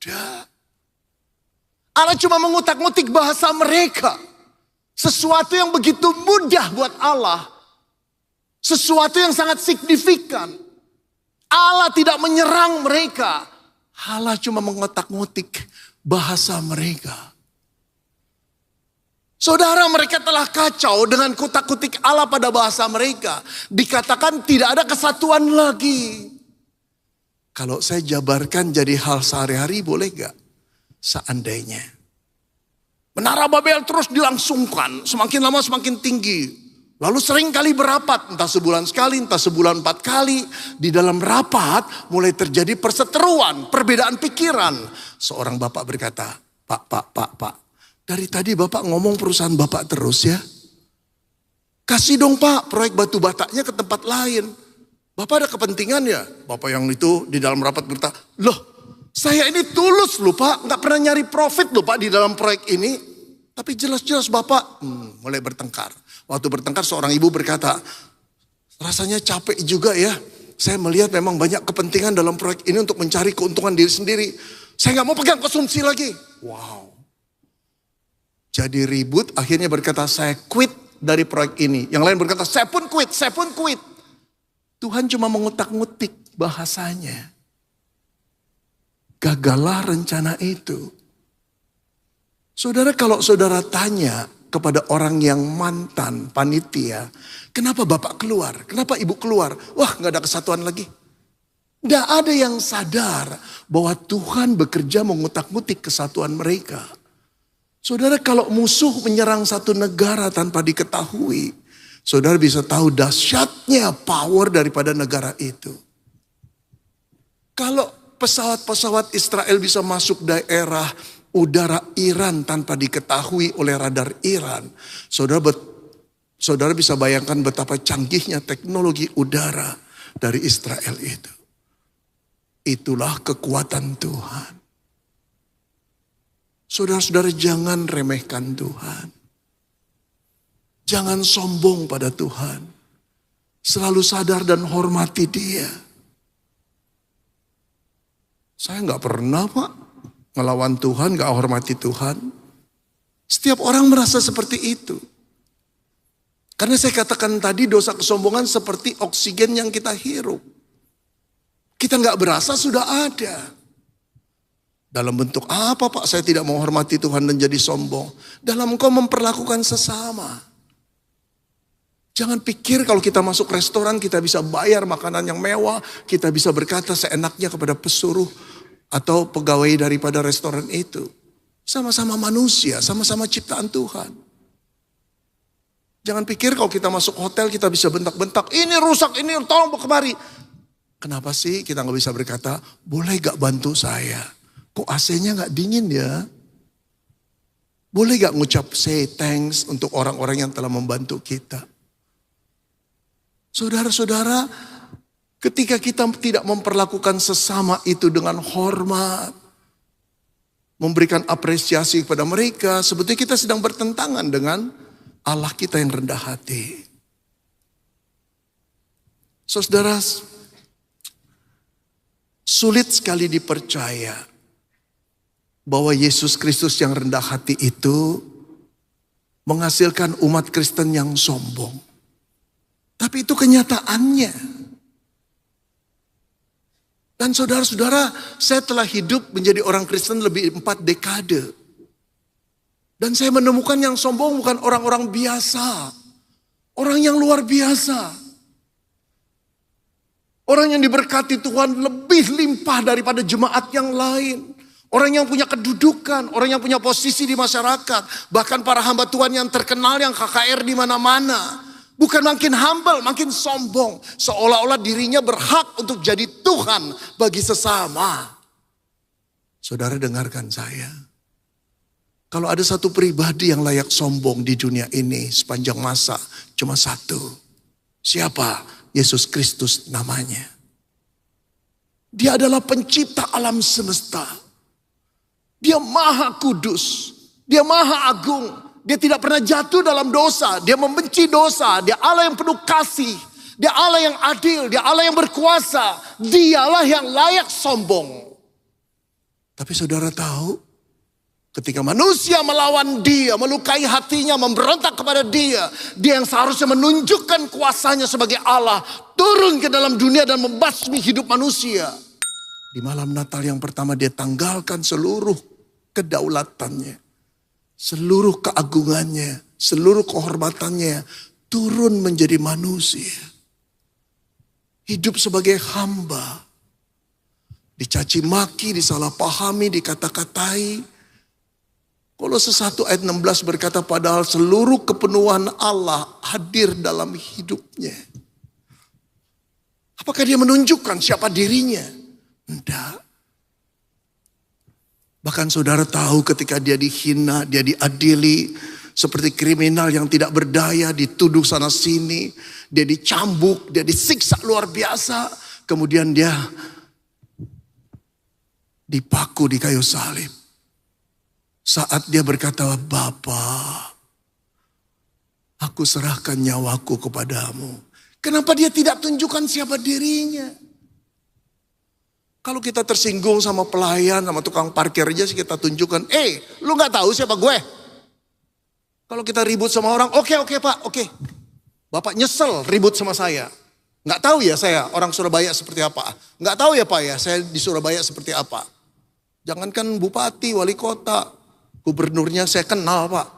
S1: Tidak. Allah cuma mengutak-ngutik bahasa mereka. Sesuatu yang begitu mudah buat Allah. Sesuatu yang sangat signifikan. Allah tidak menyerang mereka. Allah cuma mengutak-ngutik bahasa mereka. Saudara, mereka telah kacau dengan kutak-kutik Allah pada bahasa mereka. Dikatakan tidak ada kesatuan lagi. Kalau saya jabarkan jadi hal sehari-hari boleh gak? Seandainya. Menara Babel terus dilangsungkan. Semakin lama semakin tinggi. Lalu sering kali berapat. Entah sebulan sekali, entah sebulan 4 kali. Di dalam rapat mulai terjadi perseteruan, perbedaan pikiran. Seorang bapak berkata, Pak. Dari tadi Bapak ngomong perusahaan Bapak terus ya. Kasih dong Pak proyek batu batanya ke tempat lain. Bapak ada kepentingan ya. Bapak yang itu di dalam rapat berkata, loh saya ini tulus loh Pak. Gak pernah nyari profit loh Pak di dalam proyek ini. Tapi jelas-jelas Bapak mulai bertengkar. Waktu bertengkar seorang ibu berkata, rasanya capek juga ya. Saya melihat memang banyak kepentingan dalam proyek ini untuk mencari keuntungan diri sendiri. Saya gak mau pegang konsumsi lagi. Wow. Jadi ribut, akhirnya berkata saya quit dari proyek ini. Yang lain berkata saya pun quit. Tuhan cuma mengutak-ngutik bahasanya. Gagallah rencana itu. Saudara, kalau saudara tanya kepada orang yang mantan panitia, kenapa Bapak keluar? Kenapa Ibu keluar? Wah, gak ada kesatuan lagi. Gak ada yang sadar bahwa Tuhan bekerja mengutak-ngutik kesatuan mereka. Saudara, kalau musuh menyerang satu negara tanpa diketahui, saudara bisa tahu dahsyatnya power daripada negara itu. Kalau pesawat-pesawat Israel bisa masuk daerah udara Iran tanpa diketahui oleh radar Iran, saudara bisa bayangkan betapa canggihnya teknologi udara dari Israel itu. Itulah kekuatan Tuhan. Saudara-saudara, jangan remehkan Tuhan. Jangan sombong pada Tuhan. Selalu sadar dan hormati Dia. Saya gak pernah Pak ngelawan Tuhan, gak hormati Tuhan. Setiap orang merasa seperti itu. Karena saya katakan tadi dosa kesombongan seperti oksigen yang kita hirup. Kita gak berasa sudah ada. Dalam bentuk apa Pak saya tidak menghormati Tuhan dan jadi sombong? Dalam engkau memperlakukan sesama. Jangan pikir kalau kita masuk restoran kita bisa bayar makanan yang mewah. Kita bisa berkata seenaknya kepada pesuruh atau pegawai daripada restoran itu. Sama-sama manusia, sama-sama ciptaan Tuhan. Jangan pikir kalau kita masuk hotel kita bisa bentak-bentak. Ini rusak, ini tolong kemari. Kenapa sih kita gak bisa berkata, boleh gak bantu saya? Kok AC-nya gak dingin ya? Boleh gak ngucap say thanks untuk orang-orang yang telah membantu kita? Saudara-saudara, ketika kita tidak memperlakukan sesama itu dengan hormat, memberikan apresiasi kepada mereka, sebetulnya kita sedang bertentangan dengan Allah kita yang rendah hati. Saudara, sulit sekali dipercaya bahwa Yesus Kristus yang rendah hati itu menghasilkan umat Kristen yang sombong. Tapi itu kenyataannya. Dan saudara-saudara, saya telah hidup menjadi orang Kristen lebih 4 dekade. Dan saya menemukan yang sombong bukan orang-orang biasa. Orang yang luar biasa. Orang yang diberkati Tuhan lebih limpah daripada jemaat yang lain. Orang yang punya kedudukan, orang yang punya posisi di masyarakat. Bahkan para hamba Tuhan yang terkenal, yang KKR di mana-mana. Bukan makin humble, makin sombong. Seolah-olah dirinya berhak untuk jadi Tuhan bagi sesama. Saudara dengarkan saya. Kalau ada satu pribadi yang layak sombong di dunia ini sepanjang masa, cuma satu. Siapa? Yesus Kristus namanya. Dia adalah pencipta alam semesta. Dia maha kudus. Dia maha agung. Dia tidak pernah jatuh dalam dosa. Dia membenci dosa. Dia Allah yang penuh kasih. Dia Allah yang adil. Dia Allah yang berkuasa. Dialah yang layak sombong. Tapi saudara tahu, ketika manusia melawan dia, melukai hatinya, memberontak kepada dia, dia yang seharusnya menunjukkan kuasanya sebagai Allah, turun ke dalam dunia dan membasmi hidup manusia. Di malam Natal yang pertama dia tanggalkan seluruh kedaulatannya, seluruh keagungannya, seluruh kehormatannya, turun menjadi manusia. Hidup sebagai hamba, dicaci maki, disalahpahami, dikata-katai. Kolose 1 ayat 16 berkata, padahal seluruh kepenuhan Allah hadir dalam hidupnya. Apakah dia menunjukkan siapa dirinya? Tidak. Bahkan saudara tahu ketika dia dihina, dia diadili seperti kriminal yang tidak berdaya, dituduh sana sini, dia dicambuk, dia disiksa luar biasa. Kemudian dia dipaku di kayu salib. Saat dia berkata, Bapa, aku serahkan nyawaku kepadamu. Kenapa dia tidak tunjukkan siapa dirinya? Kalau kita tersinggung sama pelayan, sama tukang parkir aja sih kita tunjukkan. Lu gak tahu siapa gue? Kalau kita ribut sama orang, oke Pak, oke. Bapak nyesel ribut sama saya. Gak tahu ya saya orang Surabaya seperti apa. Gak tahu ya Pak ya saya di Surabaya seperti apa. Jangankan bupati, wali kota. Gubernurnya saya kenal Pak.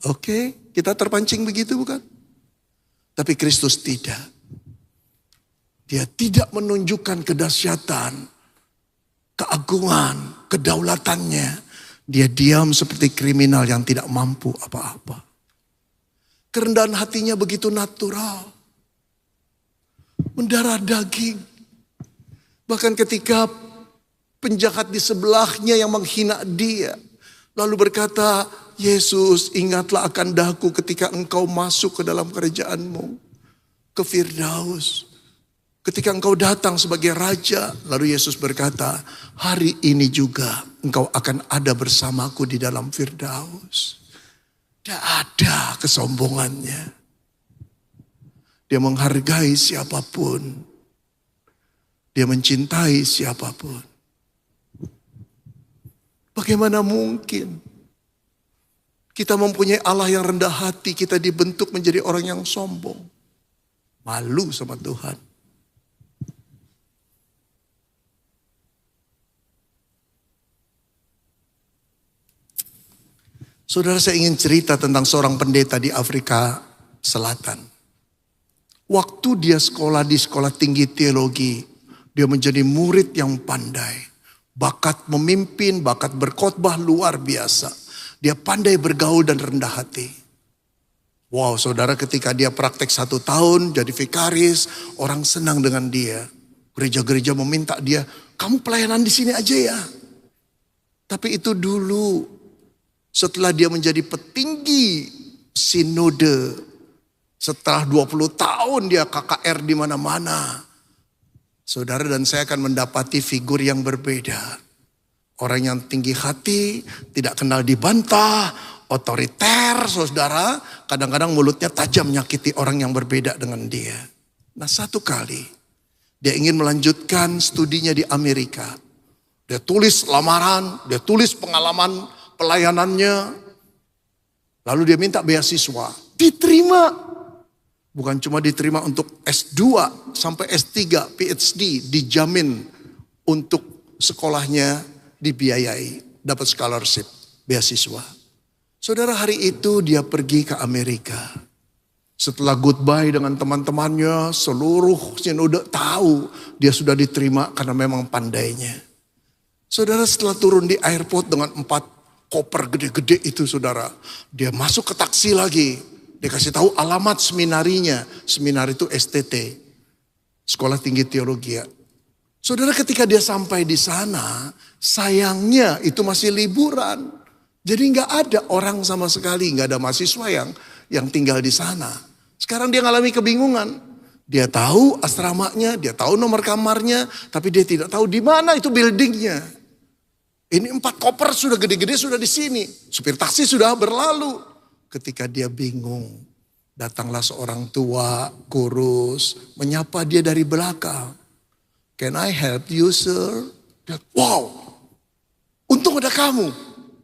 S1: Oke, kita terpancing begitu bukan? Tapi Kristus tidak. Dia tidak menunjukkan kedahsyatan, keagungan, kedaulatannya. Dia diam seperti kriminal yang tidak mampu apa-apa. Kerendahan hatinya begitu natural. Mendarah daging. Bahkan ketika penjahat di sebelahnya yang menghina dia, lalu berkata, Yesus, ingatlah akan daku ketika engkau masuk ke dalam kerajaanmu, ke Firdaus. Ketika engkau datang sebagai raja, lalu Yesus berkata, hari ini juga engkau akan ada bersamaku di dalam Firdaus. Tidak ada kesombongannya. Dia menghargai siapapun. Dia mencintai siapapun. Bagaimana mungkin kita mempunyai Allah yang rendah hati, kita dibentuk menjadi orang yang sombong. Malu sama Tuhan. Saudara, saya ingin cerita tentang seorang pendeta di Afrika Selatan. Waktu dia sekolah di sekolah tinggi teologi, dia menjadi murid yang pandai. Bakat memimpin, bakat berkhotbah luar biasa. Dia pandai bergaul dan rendah hati. Wow, saudara, ketika dia praktek 1 tahun jadi vikaris, orang senang dengan dia. Gereja-gereja meminta dia, kamu pelayanan di sini aja ya. Tapi itu dulu, setelah dia menjadi petinggi sinode, setelah 20 tahun dia KKR di mana-mana. Saudara dan saya akan mendapati figur yang berbeda. Orang yang tinggi hati, tidak kenal dibantah, otoriter, saudara. Kadang-kadang mulutnya tajam menyakiti orang yang berbeda dengan dia. Nah, satu kali dia ingin melanjutkan studinya di Amerika. Dia tulis lamaran, dia tulis pengalaman pelayanannya. Lalu dia minta beasiswa. Diterima. Bukan cuma diterima untuk S2 sampai S3, PhD. Dijamin untuk sekolahnya dibiayai. Dapat scholarship, beasiswa. Saudara, hari itu dia pergi ke Amerika. Setelah goodbye dengan teman-temannya, seluruh sinode tahu dia sudah diterima karena memang pandainya. Saudara, setelah turun di airport dengan 4 koper gede-gede itu, saudara, dia masuk ke taksi lagi. Dia kasih tahu alamat seminarinya. Seminar itu STT, Sekolah Tinggi Teologi. Saudara, ketika dia sampai di sana, sayangnya itu masih liburan. Jadi nggak ada orang sama sekali, nggak ada mahasiswa yang tinggal di sana. Sekarang dia ngalami kebingungan. Dia tahu asramanya, dia tahu nomor kamarnya, tapi dia tidak tahu di mana itu buildingnya. Ini 4 koper sudah gede-gede sudah di sini. Supir taksi sudah berlalu. Ketika dia bingung, datanglah seorang tua, kurus, menyapa dia dari belakang. Can I help you, sir? Dia, wow, untung ada kamu.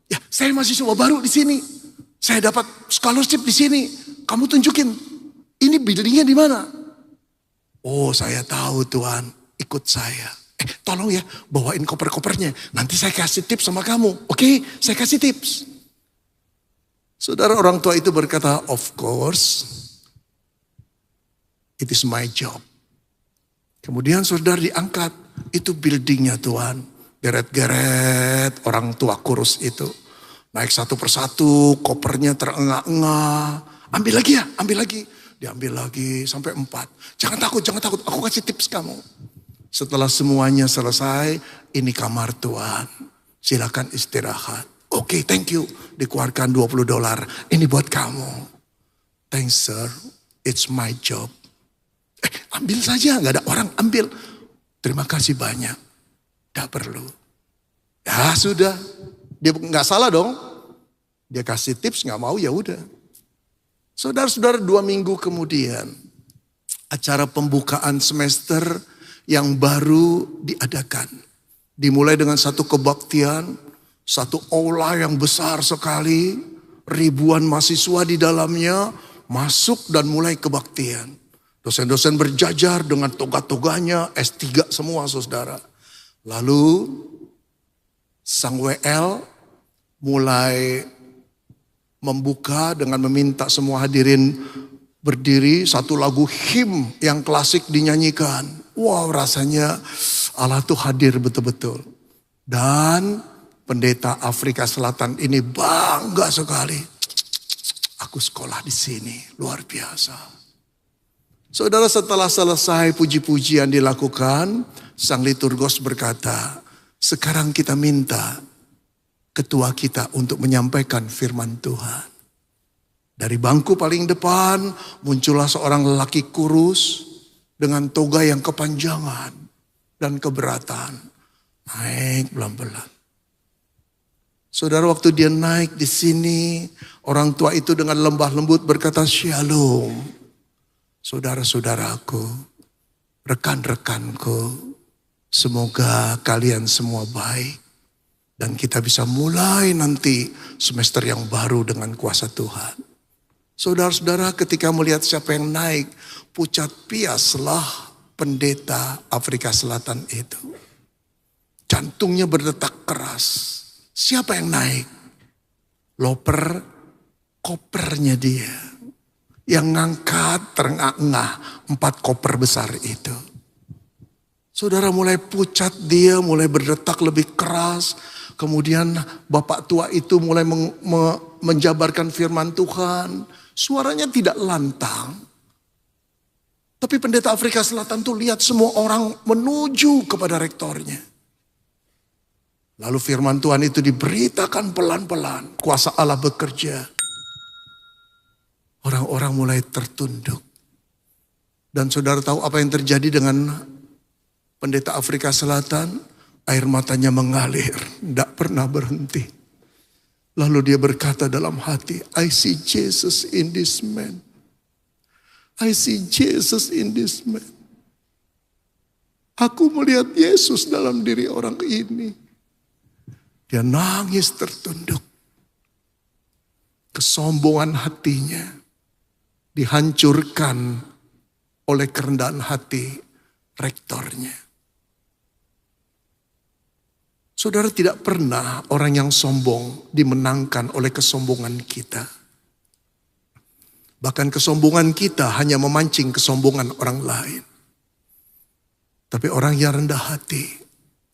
S1: Ya, saya mahasiswa baru di sini. Saya dapat scholarship di sini. Kamu tunjukin, ini buildingnya di mana? Oh, saya tahu Tuhan, ikut saya. Tolong ya, bawain koper-kopernya. Nanti saya kasih tips sama kamu. Oke, saya kasih tips. Saudara, orang tua itu berkata, of course, it is my job. Kemudian saudara diangkat, itu buildingnya Tuhan. Geret-geret orang tua kurus itu. Naik satu persatu, kopernya terengah-engah. Ambil lagi ya, ambil lagi. Diambil lagi sampai 4. Jangan takut, aku kasih tips kamu. Setelah semuanya selesai, ini kamar Tuhan. Silakan istirahat. Oke, thank you. Dikeluarkan $20. Ini buat kamu. Thanks sir, it's my job. Ambil saja, gak ada orang, ambil. Terima kasih banyak. Gak perlu. Ya sudah, dia gak salah dong. Dia kasih tips, gak mau ya udah. Saudara-saudara, 2 minggu kemudian, acara pembukaan semester yang baru diadakan. Dimulai dengan satu kebaktian, satu aula yang besar sekali, ribuan mahasiswa di dalamnya masuk dan mulai kebaktian. Dosen-dosen berjajar dengan toga-toganya, S3 semua saudara. Lalu Sang WL mulai membuka dengan meminta semua hadirin berdiri, satu lagu hymn yang klasik dinyanyikan. Wow, rasanya Allah tuh hadir betul-betul. Dan pendeta Afrika Selatan ini bangga sekali. Aku sekolah di sini, luar biasa. Saudara, setelah selesai puji-pujian dilakukan, sang liturgos berkata, sekarang kita minta ketua kita untuk menyampaikan firman Tuhan. Dari bangku paling depan muncullah seorang lelaki kurus dengan toga yang kepanjangan dan keberatan. Naik pelan-pelan. Saudara, waktu dia naik di sini, orang tua itu dengan lembah lembut berkata, Shalom. Saudara-saudaraku, rekan-rekanku, semoga kalian semua baik. Dan kita bisa mulai nanti semester yang baru dengan kuasa Tuhan. Saudara-saudara, ketika melihat siapa yang naik, pucat piaslah pendeta Afrika Selatan itu. Jantungnya berdetak keras. Siapa yang naik? Loper kopernya dia. Yang ngangkat terengah-engah 4 koper besar itu. Saudara, mulai pucat dia, mulai berdetak lebih keras. Kemudian bapak tua itu mulai menjabarkan firman Tuhan. Suaranya tidak lantang. Tapi pendeta Afrika Selatan tuh lihat semua orang menuju kepada rektornya. Lalu firman Tuhan itu diberitakan pelan-pelan. Kuasa Allah bekerja. Orang-orang mulai tertunduk. Dan saudara tahu apa yang terjadi dengan pendeta Afrika Selatan? Air matanya mengalir, tidak pernah berhenti. Lalu dia berkata dalam hati, I see Jesus in this man. I see Jesus in this man. Aku melihat Yesus dalam diri orang ini. Dia nangis tertunduk. kesombongan hatinya dihancurkan oleh kerendahan hati rektornya. Saudara, tidak pernah orang yang sombong dimenangkan oleh kesombongan kita. Bahkan kesombongan kita hanya memancing kesombongan orang lain. Tapi orang yang rendah hati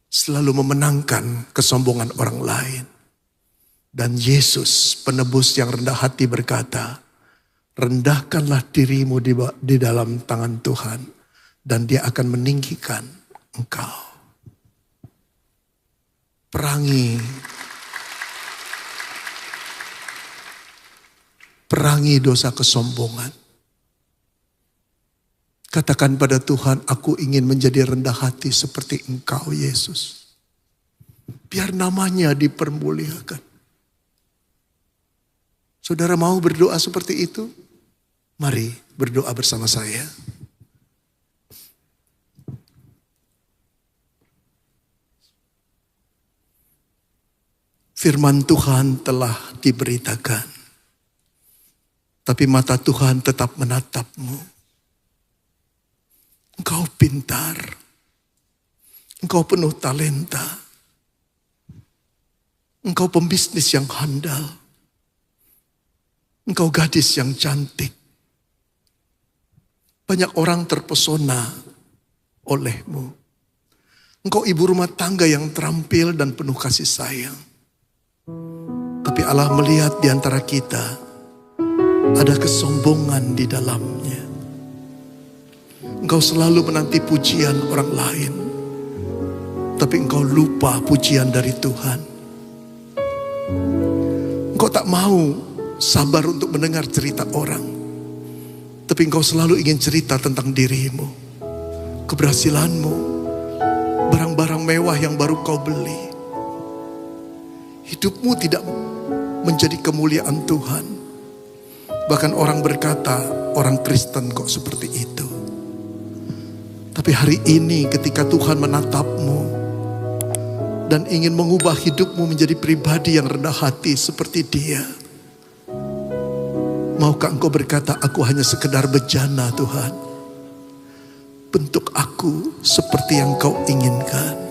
S1: selalu memenangkan kesombongan orang lain. Dan Yesus, penebus yang rendah hati, berkata, rendahkanlah dirimu di dalam tangan Tuhan, dan Dia akan meninggikan engkau. Perangi dosa kesombongan. Katakan pada Tuhan, aku ingin menjadi rendah hati seperti Engkau, Yesus. Biar namanya dipermuliakan. Saudara mau berdoa seperti itu? Mari berdoa bersama saya. Firman Tuhan telah diberitakan, tapi mata Tuhan tetap menatapmu. Engkau pintar, engkau penuh talenta, engkau pembisnis yang handal, engkau gadis yang cantik. Banyak orang terpesona olehmu. Engkau ibu rumah tangga yang terampil dan penuh kasih sayang. Tapi Allah melihat di antara kita ada kesombongan di dalamnya. Engkau selalu menanti pujian orang lain, tapi engkau lupa pujian dari Tuhan. Engkau tak mau sabar untuk mendengar cerita orang, tapi engkau selalu ingin cerita tentang dirimu, keberhasilanmu, barang-barang mewah yang baru kau beli. Hidupmu tidak menjadi kemuliaan Tuhan. Bahkan orang berkata, orang Kristen kok seperti itu. Tapi hari ini ketika Tuhan menatapmu dan ingin mengubah hidupmu menjadi pribadi yang rendah hati seperti Dia, maukah engkau berkata, aku hanya sekedar bejana Tuhan. Bentuk aku seperti yang Kau inginkan.